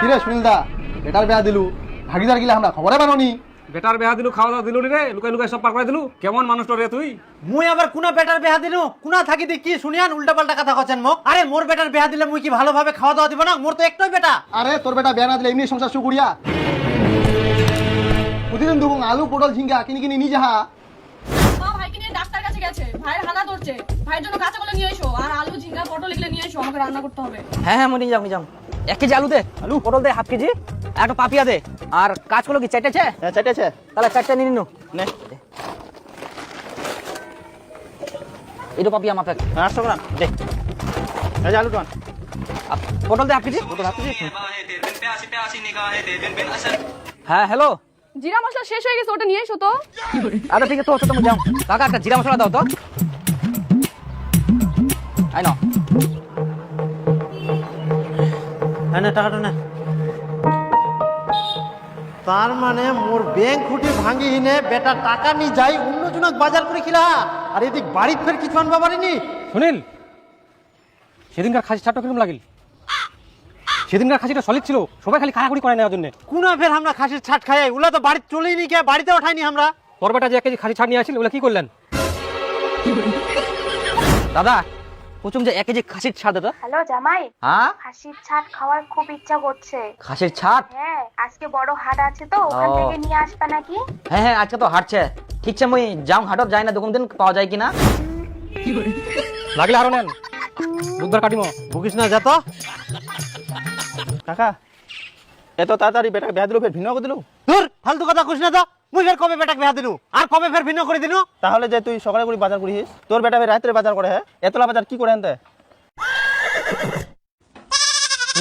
কিরে সুনীল দা বেটার বেয়া দিলু ভাগিদার গিলা আমরা খবরে বাননি বেটার বেহা দিলু খাওয়া দাওয়া দিলু রে লুকাই লুকাই সব পার করে দিলু কেমন মানুষ রে তুই মুই আবার কোনা বেটার বেহা দিনু কোনা থাকি দি কি শুনিয়ান উল্টা পাল্টা কথা কছেন মোক আরে মোর বেটার বেহা দিলে মুই কি ভালোভাবে খাওয়া দাওয়া দিব না মোর তো একটাই বেটা আরে তোর বেটা বেয়া না দিলে এমনি সংসার সুকুড়িয়া প্রতিদিন দুপুর আলু পটল ঝিঙ্গা কিনি কিনি নিয়ে যাহা মা ভাইকে নিয়ে ডাক্তার কাছে গেছে ভাইয়ের হানা ধরছে ভাইয়ের জন্য কাঁচাকলা নিয়ে এসো আর আলু ঝিঙ্গা পটল এগুলো নিয়ে এসো আমাকে রান্না করতে হবে হ্যাঁ মই নিয়ে যাও 1 কেজি আলু দে আলু পটল দে হাফ কেজি একটা পাপিয়া দে আর কাঁচকলা কি চারটেছে হ্যাঁ চাইতেছে তাহলে চারটে নিয়ে নিনু নে এটা পাপিয়া মাপে 800 গ্রাম দে এই আলু টান পটল দে হাফ কেজি পটল হাতে হ্যাঁ হ্যালো জিরা মশলা শেষ হয়ে গেছে ওটা নিয়ে এসো তো আচ্ছা ঠিক আছে তো তুমি যাও কাকা একটা জিরা মশলা দাও তো আই নাও হ্যাঁ না টাকাটা না তার মানে মোর ব্যাংক খুঁটি ভাঙি হিনে বেটা টাকা নি যাই অন্যজনক বাজার করে খিলা আর এদিক বাড়িত ফের কিছু আনবা পারিনি সুনীল সেদিনকার খাসি ছাড়টা কিরকম লাগিল সেদিনকার খাসিটা সলিড ছিল সবাই খালি কাড়াকুড়ি করে নেওয়ার জন্য কোনা ফের আমরা খাসির ছাট খাই ওলা তো বাড়িতে চলেই নি কে বাড়িতে ওঠাইনি আমরা তোর বেটা যে 1 কেজি খাসি ছাড় নিয়ে আসছিল ওগুলো কি করলেন দাদা প্রথম যে 1 কেজি খাসির ছাড় দাদা হ্যালো জামাই, হ্যাঁ খাসির ছাট খাওয়ার খুব ইচ্ছা করছে। খাসির ছাড় হ্যাঁ, আজকে বড় হাট আছে তো ওখান ও। থেকে নিয়ে আসবা নাকি? হ্যাঁ হ্যাঁ আজকে তো হাটছে ঠিক আছে মই যাও হাটত যাই না দোকান দিন পাওয়া যায় কিনা লাগলে আরো নেন বুধবার কাটিমো ভুগিস না যা তো কাকা এত তাড়াতাড়ি বেটাকে বেয়া দিলু ফের ভিন্ন করে দিলু দূর ফালতু কথা কইস না তো মুই ফের কবে বেটাকে বেহা দিনু আর কবে ফের ভিন্ন করে দিনু তাহলে যে তুই সকালে করে বাজার করিস তোর বেটা ফের রাত্রে বাজার করে হ্যাঁ এতলা বাজার কি করে আনতে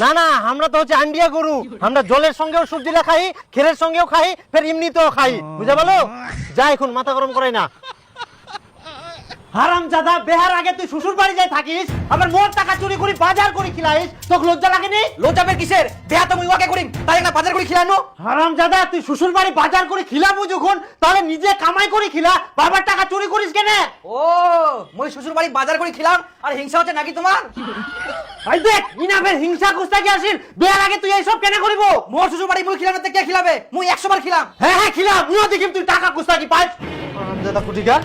না না আমরা তো হচ্ছে আন্ডিয়া গরু আমরা জলের সঙ্গেও সবজি খাই ক্ষীরের সঙ্গেও খাই ফের এমনিতেও খাই বুঝা ভালো যা এখন মাথা গরম করাই না হারাম জাদা বেহার আগে তুই শ্বশুর বাড়ি যাই থাকিস আবার মোর টাকা চুরি করে বাজার করে খিলাইস তোকে লজ্জা লাগেনি লজ্জাবের কিসের দেহা তো মই ওয়াকে করিম তাই না বাজার করে খিলানো হারাম জাদা তুই শ্বশুর বাড়ি বাজার করে খিলাবো যখন তাহলে নিজে কামাই করে খিলা বাবার টাকা চুরি করিস কেন ও মই শ্বশুর বাড়ি বাজার করে খিলাম আর হিংসা হচ্ছে নাকি তোমার আই দেখ ইনাফের হিংসা কুস্তা কি আসিল বেহার আগে তুই এইসব কেন করিব মোর শ্বশুর বাড়ি মই খিলাম না কে খিলাবে মই 100 বার খিলাম হ্যাঁ হ্যাঁ খিলা মুও দেখিম তুই টাকা কুস্তা কি পাইস হারাম জাদা কুটিকার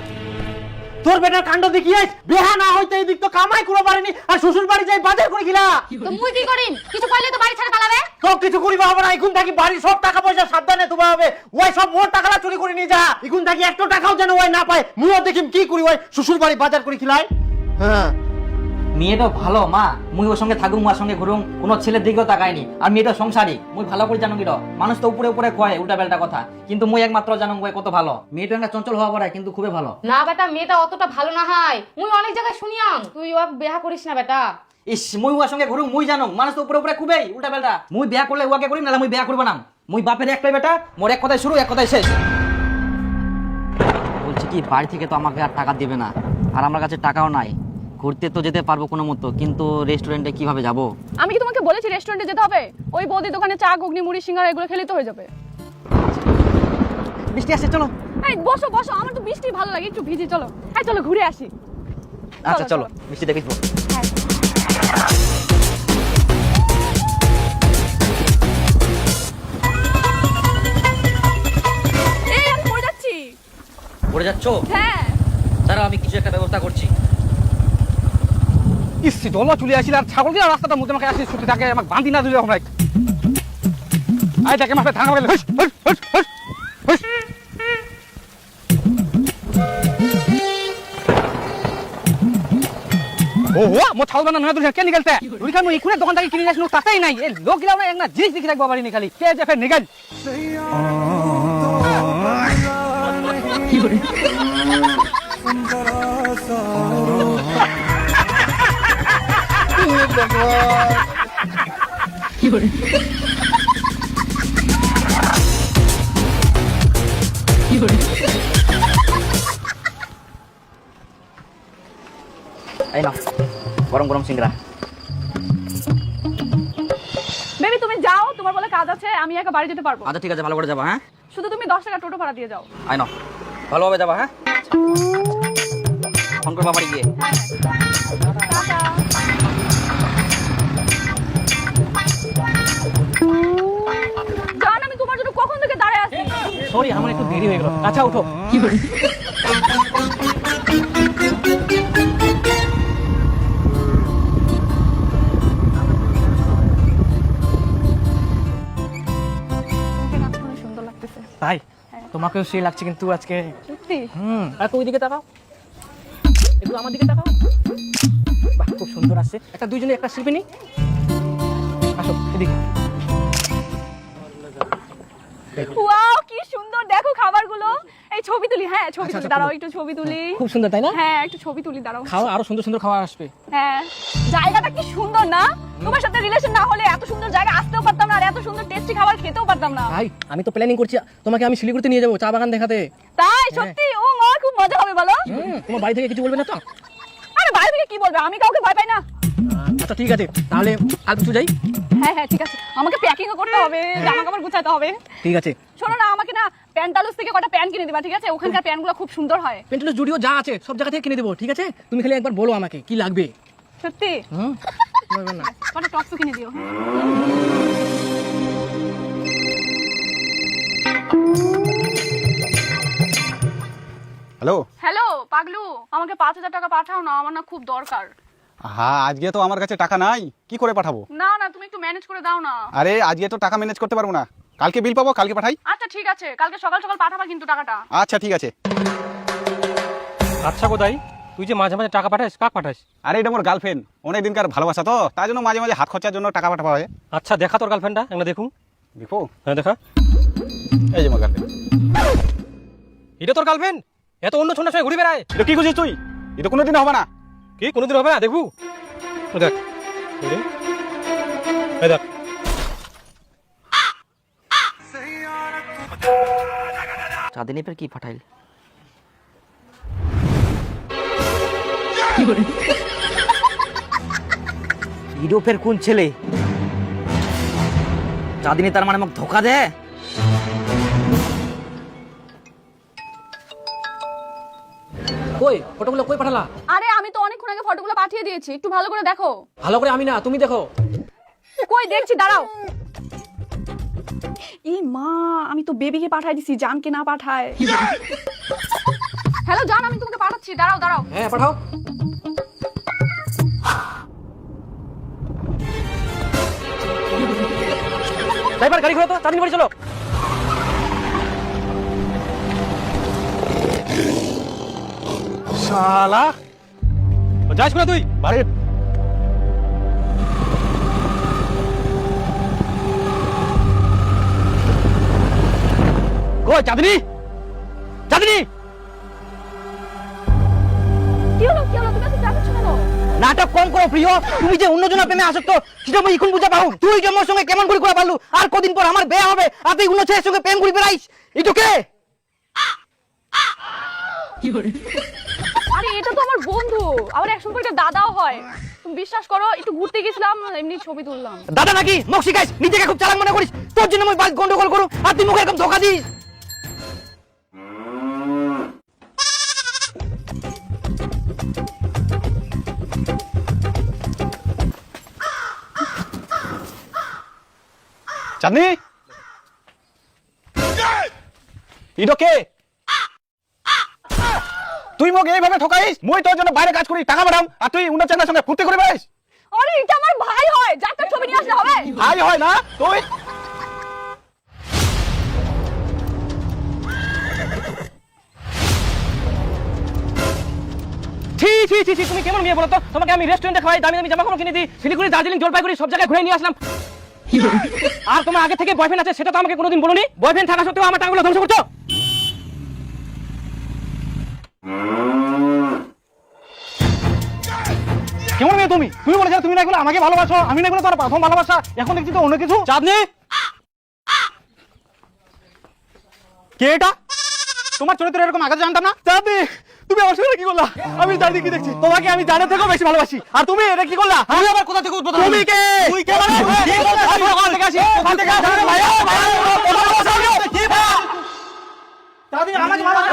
তোর বেটার কাণ্ড দেখিয়েছ বেহা না হইতে এই দিক তো কামাই করে পারেনি আর শ্বশুর বাড়ি যাই বাজার করে খিলা তো মুই কি করিম কিছু কইলে তো বাড়ি ছাড়া পালাবে তো কিছু করিবা হবে না এখন থাকি বাড়ির সব টাকা পয়সা সাবধানে তুবা হবে ওই সব মোর টাকাটা চুরি করে নিয়ে যা এখন থাকি একটা টাকাও যেন ওই না পায় মুও দেখিম কি করি ওই শ্বশুর বাড়ি বাজার করে খিলাই হ্যাঁ মেয়েটা ভালো মা মুই ওর সঙ্গে থাকুম ওর সঙ্গে ঘুরুম কোনো ছেলের দিকেও তাকায়নি আর মেয়েটা সংসারী মুই ভালো করে জানো কিরা মানুষ তো উপরে উপরে কয় উল্টা পাল্টা কথা কিন্তু মুই একমাত্র জানো ওই কত ভালো মেয়েটা একটা চঞ্চল হওয়া পড়ে কিন্তু খুবই ভালো না বেটা মেয়েটা অতটা ভালো না হয় মুই অনেক জায়গায় শুনিয়াম তুই ও বিয়া করিস না বেটা ইস মুই ওর সঙ্গে ঘুরুম মুই জানো মানুষ তো উপরে উপরে খুবই উল্টা পাল্টা মুই বিয়া করলে ওকে করিম না মুই বিয়া করব না মুই বাপের একটাই বেটা মোর এক কথায় শুরু এক কথায় শেষ বলছি কি বাড়ি থেকে তো আমাকে আর টাকা দিবে না আর আমার কাছে টাকাও নাই ঘুরতে তো যেতে পারবো কোনো মতো কিন্তু রেস্টুরেন্টে কিভাবে যাব আমি কি তোমাকে বলেছি রেস্টুরেন্টে যেতে হবে ওই বৌদি দোকানে চা ঘুগনি মুড়ি সিঙ্গারা এগুলো খেলে তো হয়ে যাবে বৃষ্টি আসছে চলো এই বসো বসো আমার তো বৃষ্টি ভালো লাগে একটু ভিজি চলো এই চলো ঘুরে আসি আচ্ছা চলো, চলো বৃষ্টি দেখিস এই আমি পড়ে যাচ্ছি পড়ে যাচ্ছ হ্যাঁ দাঁড়াও আমি কিছু একটা ব্যবস্থা করছি ইসি দল চলে আসিল আর ছাগল দিয়ে রাস্তাটা মধ্যে আমাকে আসি ছুটি থাকে আমাকে বাঁধি না দিলে আমরা আই তাকে মাথায় ধাঙা গেলে ওহো মো ছাগল বানা নয় দুরিয়া কে নিগলতে দুরিয়া মো ইকুনে দোকান থেকে কিনে আসলো তাতেই নাই এই লোক গিলা না একটা জিনিস দেখি রাখবো বাড়ি নিখালি কে যে ফের নিগল কি করে কি করে কি করে এই না গরম গরম সিংড়া বেবি তুমি যাও তোমার বলে কাজ আছে আমি একা বাড়ি যেতে পারবো আচ্ছা ঠিক আছে ভালো করে যাবা হ্যাঁ শুধু তুমি 10 টাকা টোটো ভাড়া দিয়ে যাও আই না ভালোভাবে যাবা হ্যাঁ ফোন করবা বাড়ি গিয়ে টাটা সরি আমার একটু দেরি হয়ে গেল। আচ্ছা উঠো। সুন্দর লাগতেছে। তাই তোমাকেও সেই লাগছে কিন্তু আজকে। সত্যি? আর ওই দিকে তাকাও, একটু আমার দিকে তাকাও। বাহ খুব সুন্দর আসছে। একটা দুইজনে একটা শিল্পী নি, আসো এদিকে। ওয়াও কি সুন্দর, দেখো খাবারগুলো। এই ছবি তুলি, হ্যাঁ ছবি তুলি, দাঁড়াও একটু ছবি তুলি। খুব সুন্দর তাই না? হ্যাঁ একটু ছবি তুলি, দাঁড়াও। খাওয়া আরো সুন্দর সুন্দর খাবার আসবে। হ্যাঁ জায়গাটা কি সুন্দর না? তোমার সাথে রিলেশন না হলে এত সুন্দর জায়গা আসতেও পারতাম না, আর এত সুন্দর টেস্টি খাবার খেতেও পারতাম না। ভাই আমি তো প্ল্যানিং করছি তোমাকে আমি শিলিগুড়িতে নিয়ে যাবো চা বাগান দেখাতে। তাই সত্যি? ও মা খুব মজা হবে বলো। তোমার বাড়ি থেকে কিছু বলবে না তো? আরে বাইরে থেকে কি বলবে, আমি কাউকে ভয় পাই না। আচ্ছা ঠিক আছে তাহলে আর কিছু যাই। হ্যাঁ হ্যাঁ ঠিক আছে, আমাকে প্যাকিংও করতে হবে, জামা কাপড় গুছাতে হবে। ঠিক আছে শোনো না, আমাকে না প্যান্টালুস থেকে কটা প্যান্ট কিনে দিবা, ঠিক আছে? ওখানকার প্যান্টগুলো খুব সুন্দর হয়। পেন্টালুস জুডিও যা আছে সব জায়গা থেকে কিনে দেবো, ঠিক আছে? তুমি খালি একবার বলো আমাকে কি লাগবে। সত্যি? বলবে না। কটা টপসও কিনে দিও। হ্যালো। হ্যালো পাগলু, আমাকে 5,000 টাকা পাঠাও না, আমার না খুব দরকার। হ্যাঁ আজকে তো আমার কাছে টাকা নাই, কি করে পাঠাবো? না না তুমি একটু ম্যানেজ করে দাও না। আরে আজকে তো টাকা ম্যানেজ করতে পারবো না, কালকে বিল পাবো, কালকে পাঠাই। আচ্ছা ঠিক আছে, কালকে সকাল সকাল পাঠাবা কিন্তু টাকাটা। আচ্ছা ঠিক আছে। আচ্ছা কোথায় তুই যে মাঝে মাঝে টাকা পাঠাস, কাক পাঠাস? আরে এটা মোর গার্লফ্রেন্ড, অনেক দিনকার ভালোবাসা তো, তার জন্য মাঝে মাঝে হাত খরচার জন্য টাকা পাঠাবো হয়। আচ্ছা দেখা তোর গার্লফ্রেন্ডটা একটা দেখুন। দেখো, হ্যাঁ দেখা। এই যে মোর গার্লফ্রেন্ড। এটা তোর গার্লফ্রেন্ড? এত অন্য ছন্নের সঙ্গে ঘুরে বেড়ায়? এটা কি করছিস তুই? এটা কোনোদিন হবে না। কি কোনোদিন হবে না? দেখবো দেখ দেখ। চাঁদিনী ফের কি পাঠাইল? ইউরোপের কোন ছেলে? চাঁদিনী তার মানে আমাকে ধোকা দেয়। কই ফটোগুলো কই পাঠালা? আরে আমি তো অনেকক্ষণ আগে ফটোগুলো পাঠিয়ে দিয়েছি, একটু ভালো করে দেখো। ভালো করে আমি না তুমি দেখো। কই দেখছি, দাঁড়াও। এই মা, আমি তো বেবিকে পাঠাই দিছি, জানকে না পাঠায়। হ্যালো জান, আমি তোমাকে পাঠাচ্ছি, দাঁড়াও দাঁড়াও। হ্যাঁ পাঠাও। ড্রাইভার গাড়ি ঘোরা তো, চাঁদিনী বাড়ি চলো। শালা যাস না তুই বাড়ি। কই চাঁদিনী? চাঁদিনী কি হলো কি হলো, তুমি এত চাচ্ছ কেন? নাটক কম করো প্রিয়, তুমি যে অন্যজনের প্রেমে আসক্ত সেটা আমি এখন বুঝা পাও। তুই যে আমার সঙ্গে কেমন করে করা পারলু, আর কদিন পর আমার বিয়ে হবে আর তুই অন্য ছেলের সঙ্গে প্রেম করে বেড়াইস, এটা কে? আরে এটা তো আমার বন্ধু, আবার এক সম্পর্কে দাদাও হয়। তুমি বিশ্বাস করো, একটু ঘুরতে গেছিলাম, এমনি ছবি তুললাম। দাদা নাকি? মুখ শিখাইস, নিজেকে খুব চালাক মনে করিস, তোর জন্য আমি বাস গন্ডগোল করু আর তুই মুখে এরকম ধোকা দিস। চাঁদনি, এটা কে? তুই মোক এইভাবে ঠকাইস? মই তোর জন্য বাইরে কাজ করি, টাকা পাঠাম, আর তুই উনার চাকরির সঙ্গে ফুর্তি করে বেড়াইস? আরে এটা আমার ভাই হয়, যার তার ছবি নিয়ে আসলে হবে? ভাই হয় না তুই? ছি ছি ছি ছি, তুমি কেমন মেয়ে বলো তো? তোমাকে আমি রেস্টুরেন্টে খাওয়াই, দামি দামি জামা কাপড় কিনে দিই, শিলিগুড়ি দার্জিলিং জলপাইগুড়ি সব জায়গায় ঘুরে নিয়ে আসলাম। আর তোমার আগে থেকে বয়ফ্রেন্ড আছে সেটা তো আমাকে কোনোদিন বলোনি। বয়ফ্রেন্ড থাকা সত্ত্বেও আমার টাকাগুলো ধ্বংস করছো। কেমন মেয়ে তুমি? তুমি বলেছিলে তুমি না এগুলো আমাকে ভালোবাসো, আমি না এগুলো তোর প্রথম ভালোবাসা, এখন দেখছি তো অন্য কিছু। চাঁদনি কে এটা? তোমার চরিত্র এরকম আগে জানতাম না। চাঁদনি তুমি আমার সঙ্গে কি করলা? আমি জানি কি দেখছি, তোমাকে আমি জানার থেকেও বেশি ভালোবাসি, আর তুমি এটা কি করলা? আমি আবার কোথা থেকে উদ্বোধন? তুমি কে? তুই কে মানে? আমি ওখান থেকে আসি, ওখান থেকে আসি। ভাইয়া চাঁদনি আমাকে ভালোবাসে।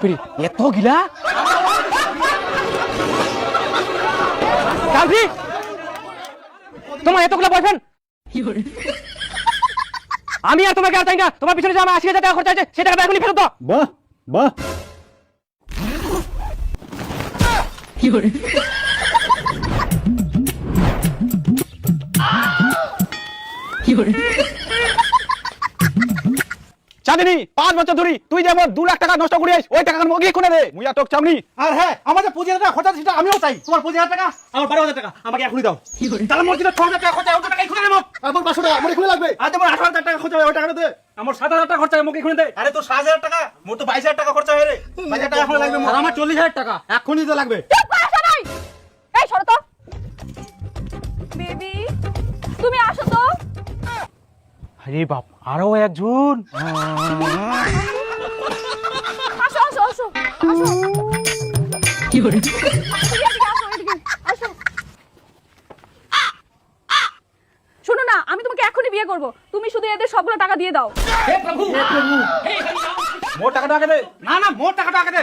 বাপরে এত গিলা কালজি তোমার এতগুলো বয়ফ্রেন্ড আমি আর তোমাকে আর চাই না। তোমার পিছনে যে আমার ৮০,০০০ টাকা খরচা আছে সে টাকাটা এখনই ফেরত দাও। বাহ বাহ চাঁদিনী 5 বছর ধরে তুই যেমন 2 লাখ টাকা নষ্ট করিস ওই টাকা মগিয়ে কোনে দে মুই আর তোকে চামনি। আর হ্যাঁ আমার যে 25,000 টাকা খরচা সেটা আমিও চাই। তোমার 25,000 টাকা আমার 12,000 টাকা আমাকে এখনই দাও। তাহলে মোর যেটা 6,000 টাকা খরচা ওই টাকা এখনই দেবো। আর তোর 500 টাকা মোর এখনই লাগবে। আর তোমার 18,000 টাকা খরচা ওই টাকাটা দে। আমার 7,000 টাকা খরচা মোকে এখনই দে। আরে তোর 7,000 টাকা মোর তো 22,000 টাকা খরচা হয়ে রে। 22,000 টাকা এখন লাগবে মোর। আর আমার 40,000 টাকা এখনই তো লাগবে। চুপ করে আসো নাই। এই সরো তো বেবি, তুমি আসো তো। আরে বাপ আরো একজন। আসো আসো আসো আসো কি করে এদিকে আসো এদিকে আসো। শোনো না, আমি তোমাকে এখনই বিয়ে করব, তুমি শুধু এদের সবগুলো টাকা দিয়ে দাও। মোর টাকাটা আগে দে। না না মোর টাকাটা আগে দে।